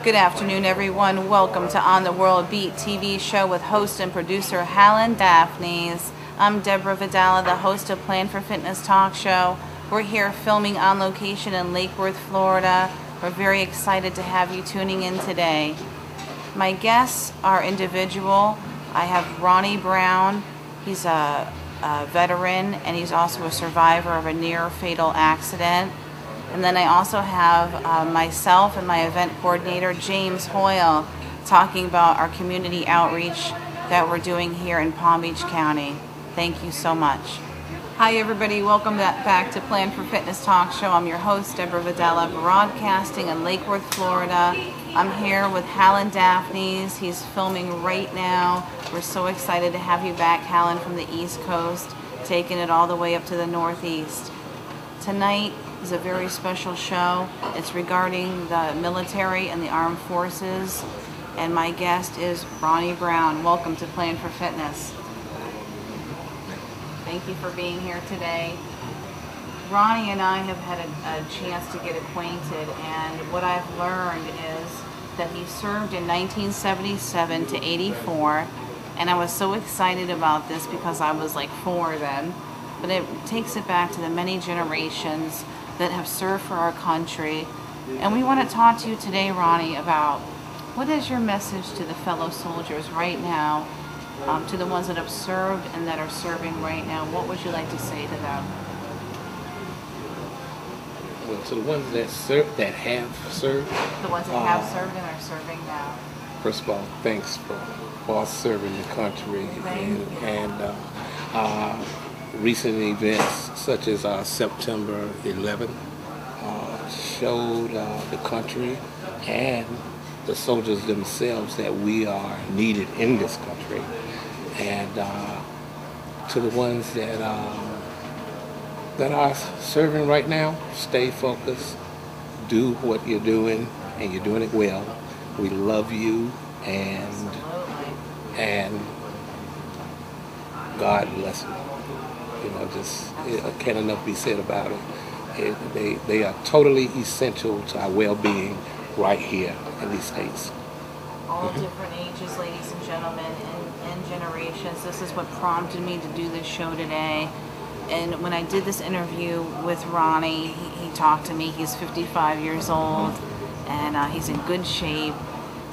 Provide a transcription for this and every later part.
Good afternoon, everyone. Welcome to On the World Beat TV show with host and producer Helen Daphnes. I'm Debra Vedela, the host of Plan for Fitness Talk Show. We're here filming on location in Lake Worth, Florida. We're very excited to have you tuning in today. My guests are individual. I have Ronnie Brown. He's a veteran, and he's also a survivor of a near-fatal accident. And then I also have myself and my event coordinator, James Hoyle, talking about our community outreach that we're doing here in Palm Beach County. Thank you so much. Hi everybody, welcome back to Plan for Fitness Talk Show. I'm your host, Debra Vedela, broadcasting in Lake Worth, Florida. I'm here with Helen Daphnes. He's filming right now. We're so excited to have you back, Helen, from the East Coast, taking it all the way up to the Northeast. Tonight is a very special show. It's regarding the military and the armed forces, and my guest is Ronnie Brown. Welcome to Plan for Fitness. Thank you for being here today. Ronnie and I have had a chance to get acquainted, and what I've learned is that he served in 1977 to 84, and I was so excited about this because I was like 4 then, but it takes it back to the many generations that have served for our country. And we want to talk to you today, Ronnie, about what is your message to the fellow soldiers right now, to the ones that have served and that are serving right now. What would you like to say to them? Well, to the ones that have served. The ones that have served and are serving now. First of all, thanks for serving the country. And recent events such as September 11th showed the country and the soldiers themselves that we are needed in this country. And to the ones that are serving right now, stay focused, do what you're doing, and you're doing it well. We love you, and God bless you. You know, just can't enough be said about it. They are totally essential to our well-being right here in these states. All different ages, ladies and gentlemen, and generations. This is what prompted me to do this show today. And when I did this interview with Ronnie, he talked to me. He's 55 years old, and he's in good shape.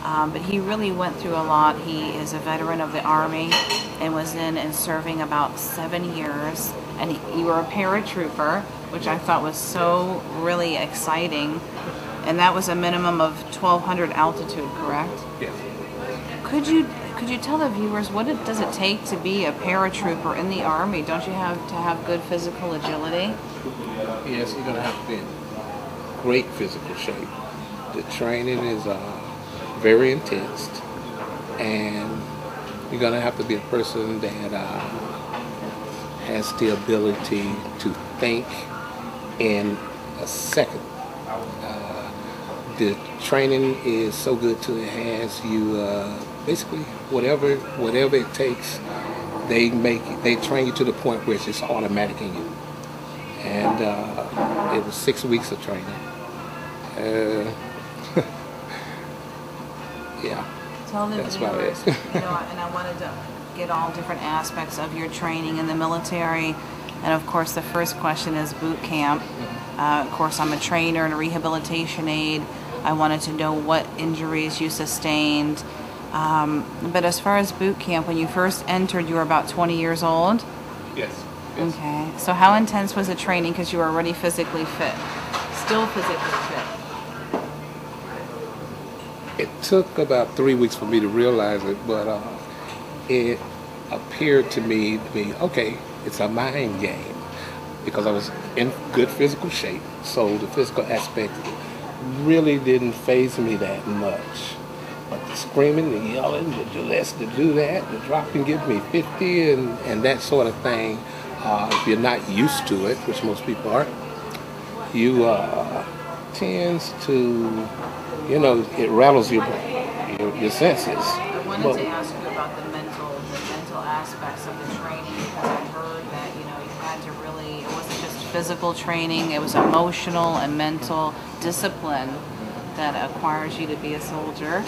But he really went through a lot. He is a veteran of the Army and was in and serving about 7 years. And you were a paratrooper, which I thought was so really exciting. And that was a minimum of 1,200 altitude, correct? Yes. Could you tell the viewers what does it take to be a paratrooper in the Army? Don't you have to have good physical agility? Yes, you're going to have to be in great physical shape. The training is very intense, and you're going to have to be a person that has the ability to think in a second. The training is so good to it has you basically whatever it takes. They train you to the point where it's just automatic in you. And it was 6 weeks of training. Yeah. Tell the That's about viewers, it. and I wanted to get all different aspects of your training in the military. And of course, the first question is boot camp. Of course, I'm a trainer and a rehabilitation aide. I wanted to know what injuries you sustained. But as far as boot camp, when you first entered, you were about 20 years old? Yes. Okay. So how intense was the training? Because you were already physically fit. Still physically fit. It took about 3 weeks for me to realize it, but it appeared to me to be, okay, it's a mind game, because I was in good physical shape, so the physical aspect really didn't faze me that much. But the screaming, the yelling, to do this, to do that, the drop and give me 50 and that sort of thing, if you're not used to it, which most people aren't, you tends to, you know, it rattles your senses. I wanted to ask you about the mental aspects of the training, because I heard that, you know, you had to really, it wasn't just physical training, it was emotional and mental discipline that acquires you to be a soldier?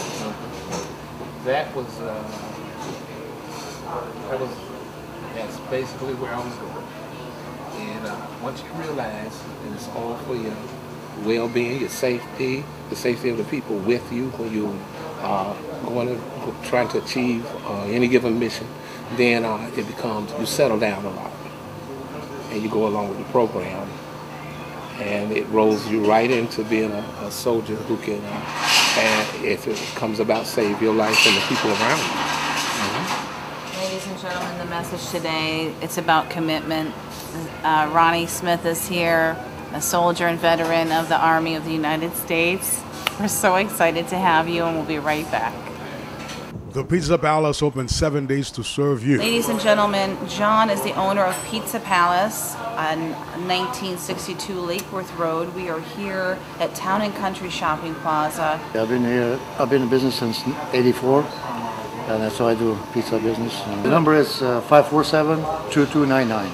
That's basically where I was going. And once you realize that it's all for your well-being, your safety, the safety of the people with you when you are trying to achieve any given mission, then it becomes, you settle down a lot and you go along with the program, and it rolls you right into being a soldier who can, and if it comes about, save your life and the people around you. Ladies and gentlemen, the message today, it's about commitment. Ronnie Smith is here, a soldier and veteran of the Army of the United States. We're so excited to have you, and we'll be right back. The Pizza Palace opens 7 days to serve you. Ladies and gentlemen, John is the owner of Pizza Palace on 1962 Lake Worth Road. We are here at Town and Country Shopping Plaza. I've been in business since '84, and that's how I do pizza business. And the number is 547-2299.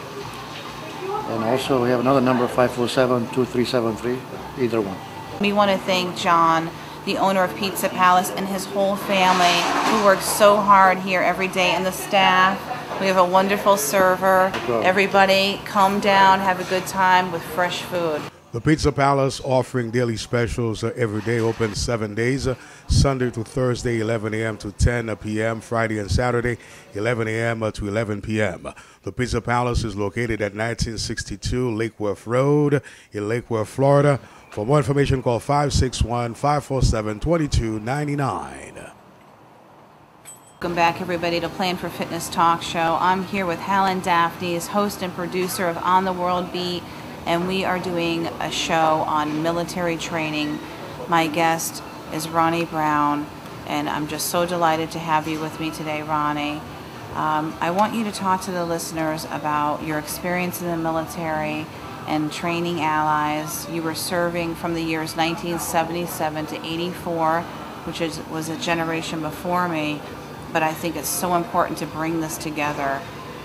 And also we have another number, 547-2373, either one. We want to thank John, the owner of Pizza Palace, and his whole family who works so hard here every day, and the staff. We have a wonderful server. Everybody come down, have a good time with fresh food. The Pizza Palace offering daily specials every day, open 7 days, Sunday to Thursday, 11 a.m. to 10 p.m., Friday and Saturday, 11 a.m. to 11 p.m. The Pizza Palace is located at 1962 Lake Worth Road in Lake Worth, Florida. For more information, call 561-547-2299. Welcome back, everybody, to Plan for Fitness Talk Show. I'm here with Helen Daphnes, host and producer of On the World Beat, and we are doing a show on military training. My guest is Ronnie Brown, and I'm just so delighted to have you with me today, Ronnie. I want you to talk to the listeners about your experience in the military and training allies. You were serving from the years 1977 to 84, which was a generation before me, but I think it's so important to bring this together.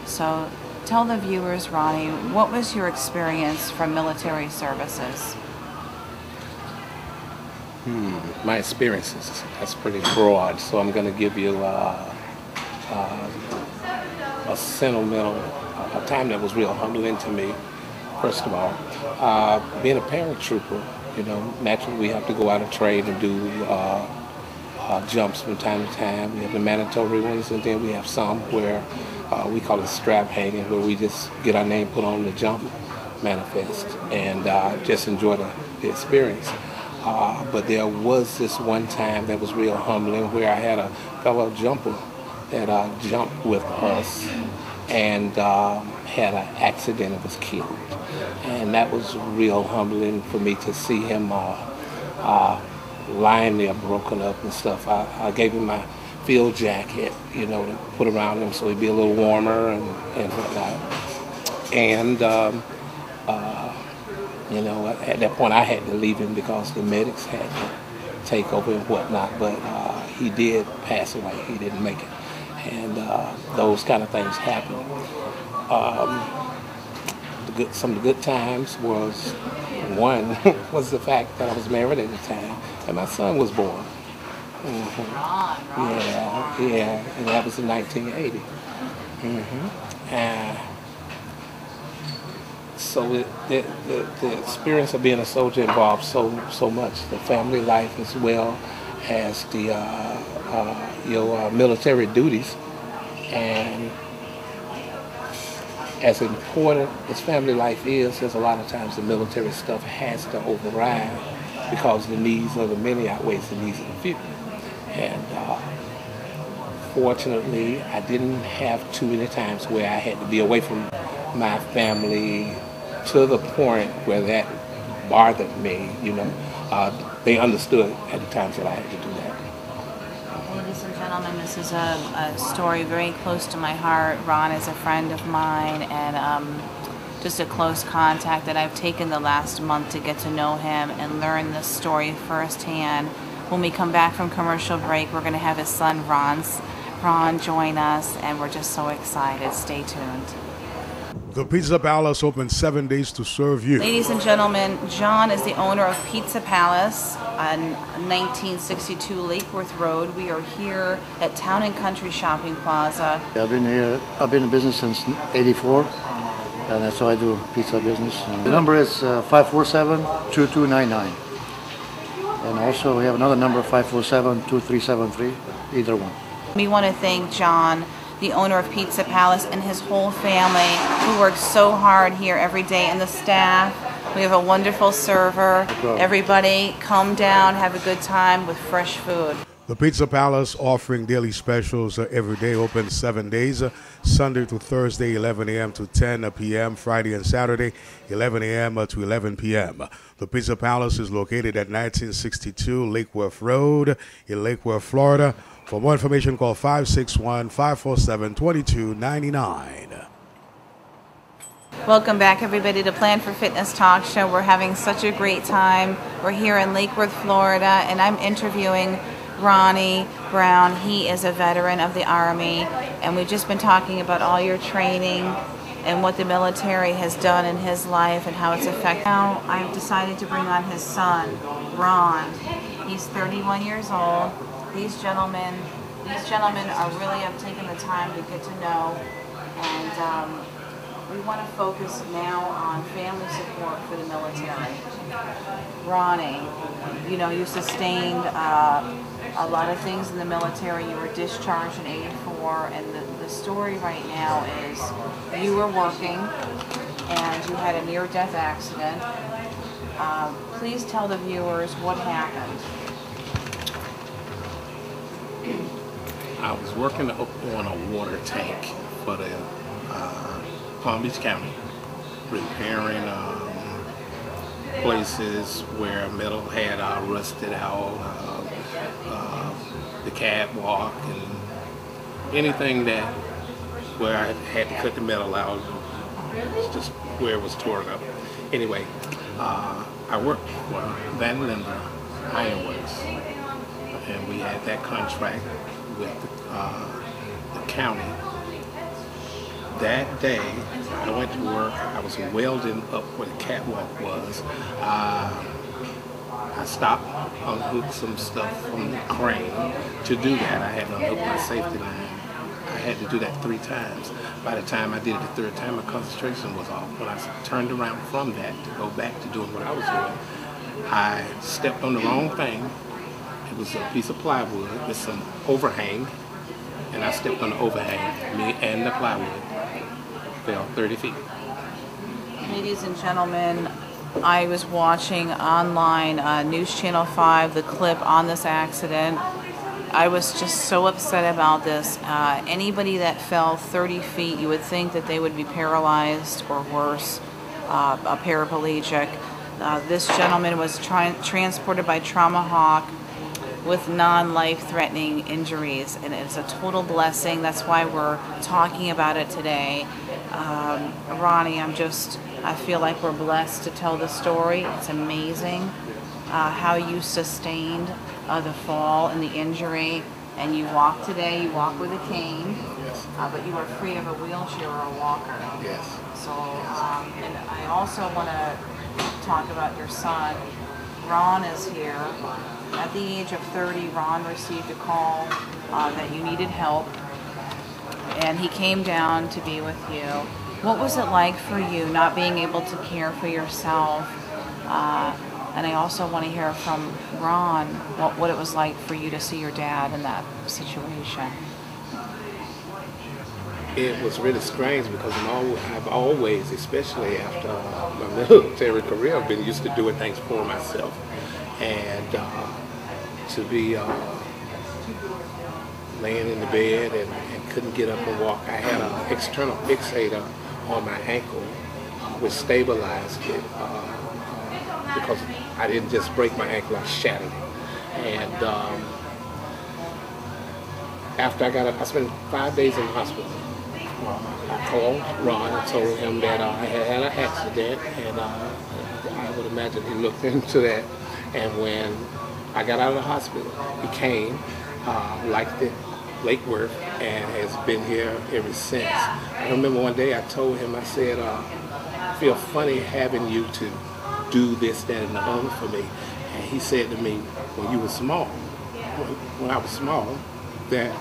So tell the viewers, Ronnie, what was your experience from military services? My experiences, that's pretty broad, so I'm going to give you a sentimental, a time that was real humbling to me. First of all, being a paratrooper, you know, naturally we have to go out and train and do jumps from time to time. We have the mandatory ones, and then we have some where we call it strap hanging, where we just get our name put on the jump manifest and just enjoy the experience. But there was this one time that was real humbling where I had a fellow jumper that jumped with us and had an accident and was killed. And that was real humbling for me to see him lying there broken up and stuff. I gave him my field jacket, you know, to put around him so he'd be a little warmer and whatnot. And, you know, at that point I had to leave him because the medics had to take over and whatnot, but he did pass away. He didn't make it. And those kind of things happen. Some of the good times was, one was the fact that I was married at the time and my son was born. Yeah, and that was in 1980. So the experience of being a soldier involved so much, the family life as well as the your military duties, and as important as family life is, there's a lot of times the military stuff has to override because the needs of the many outweighs the needs of the few. And fortunately, I didn't have too many times where I had to be away from my family to the point where that bothered me, you know. They understood at the times that I had to do that. Ladies and gentlemen, this is a story very close to my heart. Ron is a friend of mine and just a close contact that I've taken the last month to get to know him and learn this story firsthand. When we come back from commercial break, we're going to have his son Ron join us, and we're just so excited. Stay tuned. The Pizza Palace opens 7 days to serve you. Ladies and gentlemen, John is the owner of Pizza Palace on 1962 Lake Worth Road. We are here at Town and Country Shopping Plaza. I've been here. I've been in business since '84, and that's how I do pizza business. The number is 547-2299, and also we have another number 547-2373. Either one. We want to thank John, the owner of Pizza Palace, and his whole family who works so hard here every day, and the staff. We have a wonderful server. Everybody come down, have a good time with fresh food. The Pizza Palace offering daily specials every day, open 7 days, Sunday to Thursday, 11 a.m. to 10 p.m., Friday and Saturday, 11 a.m. to 11 p.m. The Pizza Palace is located at 1962 Lake Worth Road in Lake Worth, Florida. For more information, call 561-547-2299. Welcome back, everybody, to Plan for Fitness Talk Show. We're having such a great time. We're here in Lake Worth, Florida, and I'm interviewing Ronnie Brown. He is a veteran of the Army, and we've just been talking about all your training and what the military has done in his life and how it's affected. Now I've decided to bring on his son, Ron. He's 31 years old. These gentlemen are really have taken the time to get to know, and we want to focus now on family support for the military. Ronnie, you know, you sustained a lot of things in the military. You were discharged in '84, and the story right now is you were working and you had a near-death accident. Please tell the viewers what happened. I was working on a water tank for the Palm Beach County, repairing places where metal had rusted out, the catwalk, and anything that where I had to cut the metal out, it's just where it was torn up. Anyway, I worked for Van Linder Iron Works, and we had that contract with the county. That day, I went to work. I was welding up where the catwalk was. I stopped, unhooked some stuff from the crane. To do that, I had to unhook my safety line. I had to do that 3 times. By the time I did it the 3rd time, my concentration was off. When I turned around from that to go back to doing what I was doing, I stepped on the wrong thing. It was a piece of plywood with some overhang, and I stepped on the overhang. Me and the plywood fell 30 feet. Ladies and gentlemen, I was watching online, News Channel 5, the clip on this accident. I was just so upset about this. Anybody that fell 30 feet, you would think that they would be paralyzed or worse, a paraplegic. This gentleman was transported by Trauma Hawk with non-life-threatening injuries, and it's a total blessing. That's why we're talking about it today. Ronnie, I feel like we're blessed to tell the story. It's amazing how you sustained the fall and the injury, and you walk today. You walk with a cane, Yes. but you are free of a wheelchair or a walker. Yes. So, and I also want to talk about your son. Ron is here. At the age of 30, Ron received a call that you needed help, and he came down to be with you. What was it like for you not being able to care for yourself? And I also want to hear from Ron what it was like for you to see your dad in that situation. It was really strange because I've always, especially after my military career, I've been used to doing things for myself. And to be laying in the bed and couldn't get up and walk. I had an external fixator on my ankle, which stabilized it because I didn't just break my ankle, I shattered it. And after I got up, I spent 5 days in the hospital. I called Ron and told him that I had an accident, and I would imagine he looked into that. And when I got out of the hospital, he came, liked it, Lake Worth, and has been here ever since. I remember one day I told him, I said, I feel funny having you to do this, that, and the other for me. And he said to me, when you were small, when I was small, that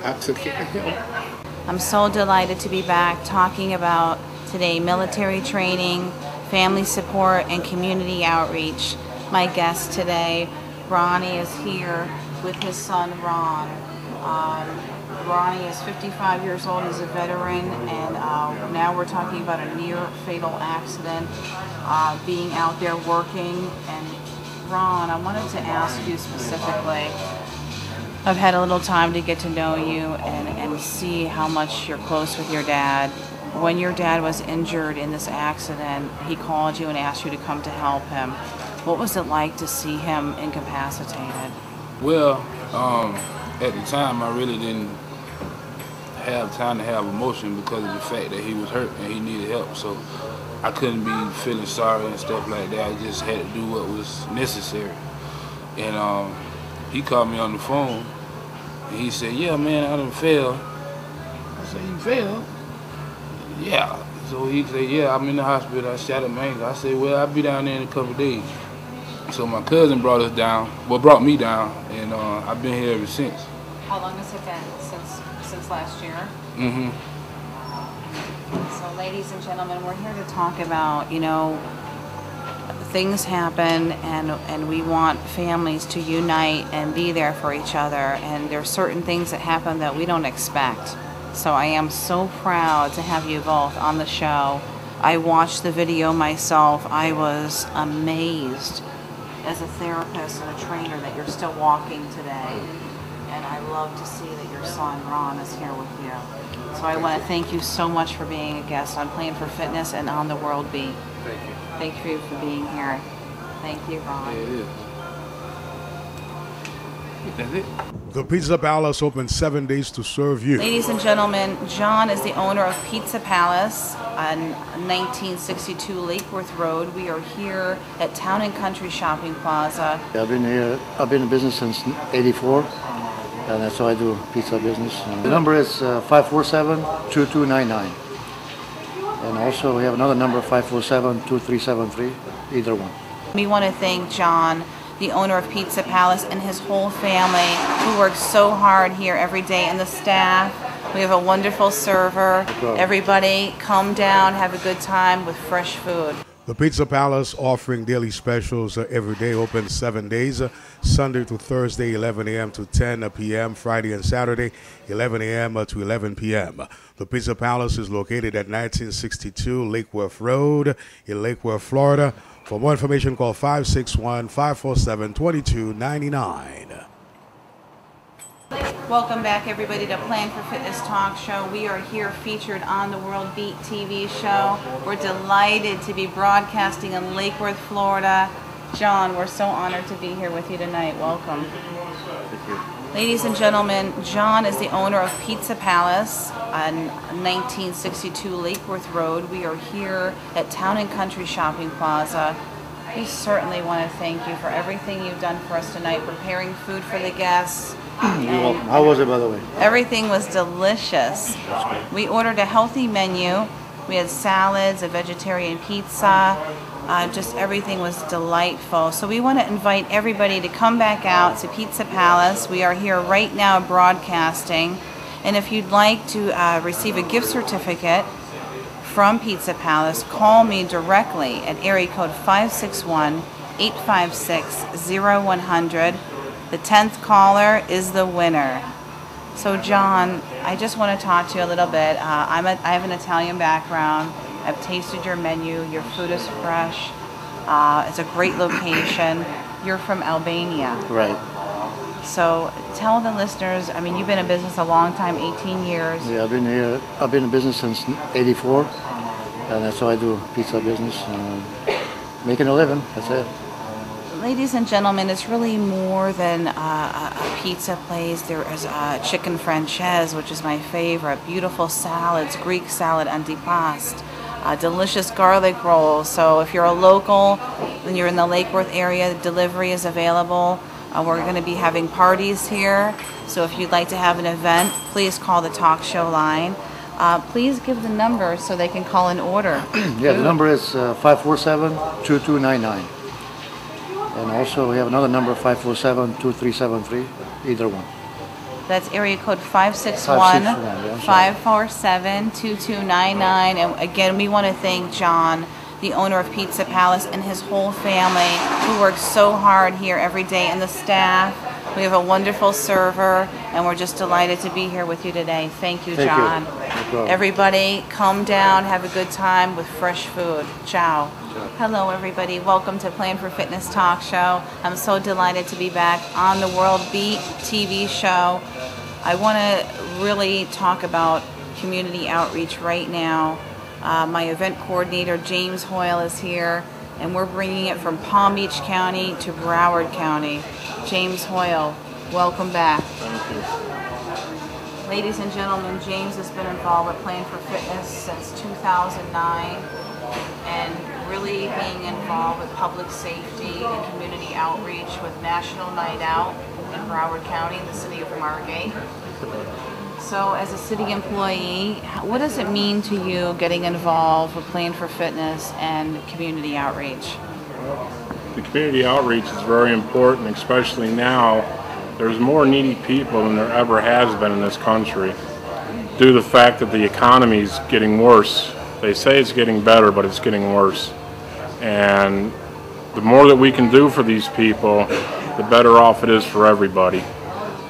I took care of him. I'm so delighted to be back talking about today military training, family support, and community outreach. My guest today, Ronnie, is here with his son, Ron. Ronnie is 55 years old, he's a veteran, and now we're talking about a near fatal accident, being out there working. And Ron, I wanted to ask you specifically, I've had a little time to get to know you and see how much you're close with your dad. When your dad was injured in this accident, he called you and asked you to come to help him. What was it like to see him incapacitated? Well, at the time, I really didn't have time to have emotion because of the fact that he was hurt and he needed help. So I couldn't be feeling sorry and stuff like that. I just had to do what was necessary. And he called me on the phone and he said, "Yeah, man, I done fell." I said, "You fell?" "Yeah." So he said, "Yeah, I'm in the hospital. I shot at my ankle." I said, "Well, I'll be down there in a couple of days." So my cousin brought me down, and I've been here ever since. How long has it been since last year? Mm-hmm. So, ladies and gentlemen, we're here to talk about, things happen, and we want families to unite and be there for each other. And there's certain things that happen that we don't expect. So I am so proud to have you both on the show. I watched the video myself. I was amazed as a therapist and a trainer that you're still walking today. And I love to see that your son, Ron, is here with you. So I want to thank you so much for being a guest on Plan for Fitness and on the World Beat. Thank you. Thank you for being here. Thank you, Ron. Yeah, it is. That's it. The Pizza Palace opens 7 days to serve you. Ladies and gentlemen, John is the owner of Pizza Palace on 1962 Lake Worth Road. We are here at Town and Country Shopping Plaza. I've been here. I've been in business since '84, and that's how I do pizza business. The number is 547-2299, and also we have another number, 547-2373. Either one. We want to thank John, the owner of Pizza Palace, and his whole family who works so hard here every day, and the staff. We have a wonderful server. Everybody come down, have a good time with fresh food. The Pizza Palace offering daily specials every day, open 7 days, Sunday to Thursday, 11 a.m. to 10 p.m., Friday and Saturday, 11 a.m. to 11 p.m. The Pizza Palace is located at 1962 Lake Worth Road in Lake Worth, Florida. For more information, call 561-547-2299. Welcome back, everybody, to Plan for Fitness Talk Show. We are here featured on the World Beat TV show. We're delighted to be broadcasting in Lake Worth, Florida. John, we're so honored to be here with you tonight. Welcome. Thank you. Ladies and gentlemen, John is the owner of Pizza Palace on 1962 Lake Worth Road. We are here at Town and Country Shopping Plaza. We certainly want to thank you for everything you've done for us tonight, preparing food for the guests. You're welcome. How was it, by the way? Everything was delicious. We ordered a healthy menu. We had salads, a vegetarian pizza. Just everything was delightful. So we want to invite everybody to come back out to Pizza Palace. We are here right now broadcasting. And if you'd like to receive a gift certificate from Pizza Palace, call me directly at area code 561-856-0100. The 10th caller is the winner. So John, I just want to talk to you a little bit. I have an Italian background. I've tasted your menu. Your food is fresh. It's a great location. You're from Albania. Right. So tell the listeners, I mean, you've been in business a long time, 18 years. Yeah, I've been here. I've been in business since '84, and that's how I do pizza business. Making a living. That's it. Ladies and gentlemen, it's really more than a pizza place. There is chicken franchise, which is my favorite. Beautiful salads, Greek salad, antipasto, delicious garlic rolls. So if you're a local and you're in the Lake Worth area, delivery is available. We're going to be having parties here. So if you'd like to have an event, please call the talk show line. Please give the number so they can call an order. Yeah, the number is 547-2299. And also we have another number, 547-2373, either one. That's area code 561 547 2299. And again, we want to thank John, the owner of Pizza Palace, and his whole family who works so hard here every day, and the staff. We have a wonderful server, and we're just delighted to be here with you today. Thank you, John. No problem. Everybody, come down, have a good time with fresh food. Ciao. Hello, everybody. Welcome to Plan for Fitness Talk Show. I'm so delighted to be back on the World Beat TV show. I want to really talk about community outreach right now. My event coordinator, James Hoyle, is here, and we're bringing it from Palm Beach County to Broward County. James Hoyle, welcome back. Thank you. Ladies and gentlemen, James has been involved with Plan for Fitness since 2009, and really being involved with public safety and community outreach with National Night Out in Broward County in the city of Margate. So as a city employee, what does it mean to you getting involved with Plan for Fitness and community outreach? The community outreach is very important, especially now. There's more needy people than there ever has been in this country due to the fact that the economy is getting worse. They say it's getting better, but it's getting worse. And the more that we can do for these people, the better off it is for everybody.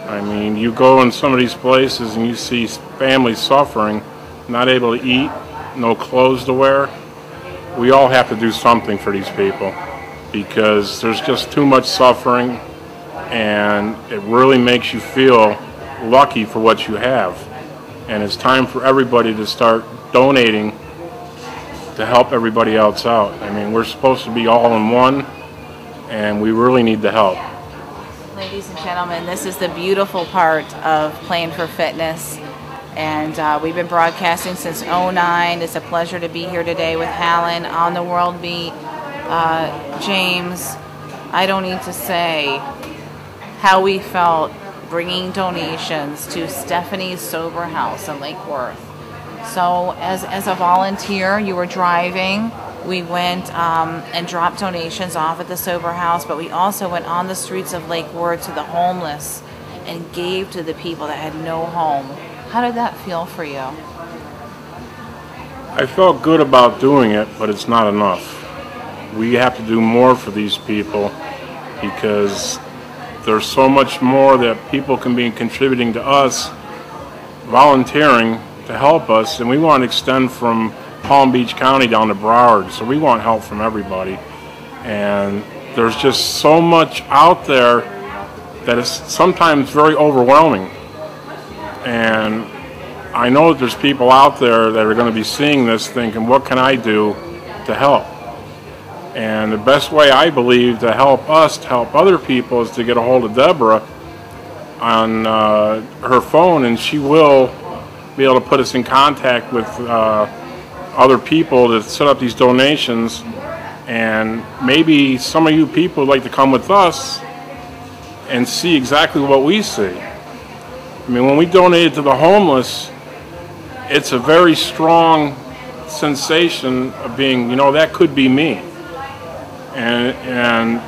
I mean, you go in some of these places and you see families suffering, not able to eat, no clothes to wear. We all have to do something for these people because there's just too much suffering, and it really makes you feel lucky for what you have. And it's time for everybody to start donating to help everybody else out. I mean, we're supposed to be all in one, and we really need the help. Ladies and gentlemen, this is the beautiful part of Plan for Fitness, and we've been broadcasting since '09. It's a pleasure to be here today with Hallen on the World Beat. James, I don't need to say how we felt bringing donations to Stephanie's Sober House in Lake Worth. So as a volunteer, you were driving. We went and dropped donations off at the Sober House, but we also went on the streets of Lake Worth to the homeless and gave to the people that had no home. How did that feel for you? I felt good about doing it, but it's not enough. We have to do more for these people because there's so much more that people can be contributing to us, volunteering to help us, and we want to extend from Palm Beach County down to Broward, so we want help from everybody. And there's just so much out there that is sometimes very overwhelming. And I know that there's people out there that are going to be seeing this thinking, what can I do to help? And the best way, I believe, to help us, to help other people, is to get a hold of Debra on her phone, and she will be able to put us in contact with other people to set up these donations. And maybe some of you people would like to come with us and see exactly what we see. I mean, when we donated to the homeless, it's a very strong sensation of being, you know, that could be me. And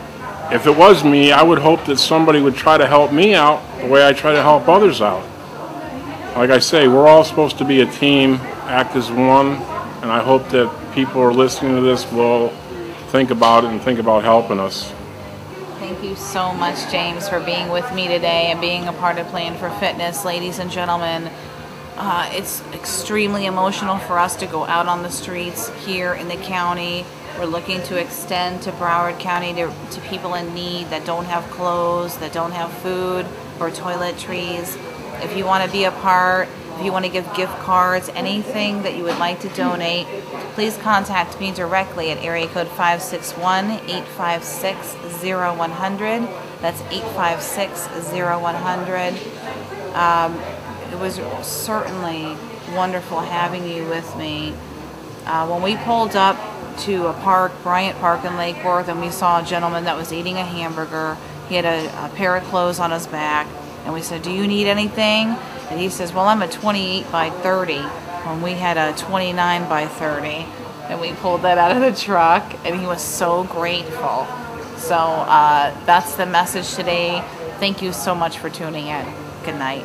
if it was me, I would hope that somebody would try to help me out the way I try to help others out. Like I say, we're all supposed to be a team, act as one, and I hope that people who are listening to this will think about it and think about helping us. Thank you so much, James, for being with me today and being a part of Plan for Fitness. Ladies and gentlemen, it's extremely emotional for us to go out on the streets here in the county. We're looking to extend to Broward County to people in need that don't have clothes, that don't have food or toiletries. If you want to be a part, if you want to give gift cards, anything that you would like to donate, please contact me directly at area code 561-856-0100. That's 856-0100. It was certainly wonderful having you with me. When we pulled up to a park, Bryant Park in Lake Worth, and we saw a gentleman that was eating a hamburger. He had a pair of clothes on his back, and we said, "Do you need anything?" And he says, "Well, I'm a 28 by 30, when we had a 29 by 30. And we pulled that out of the truck, and he was so grateful. So that's the message today. Thank you so much for tuning in. Good night.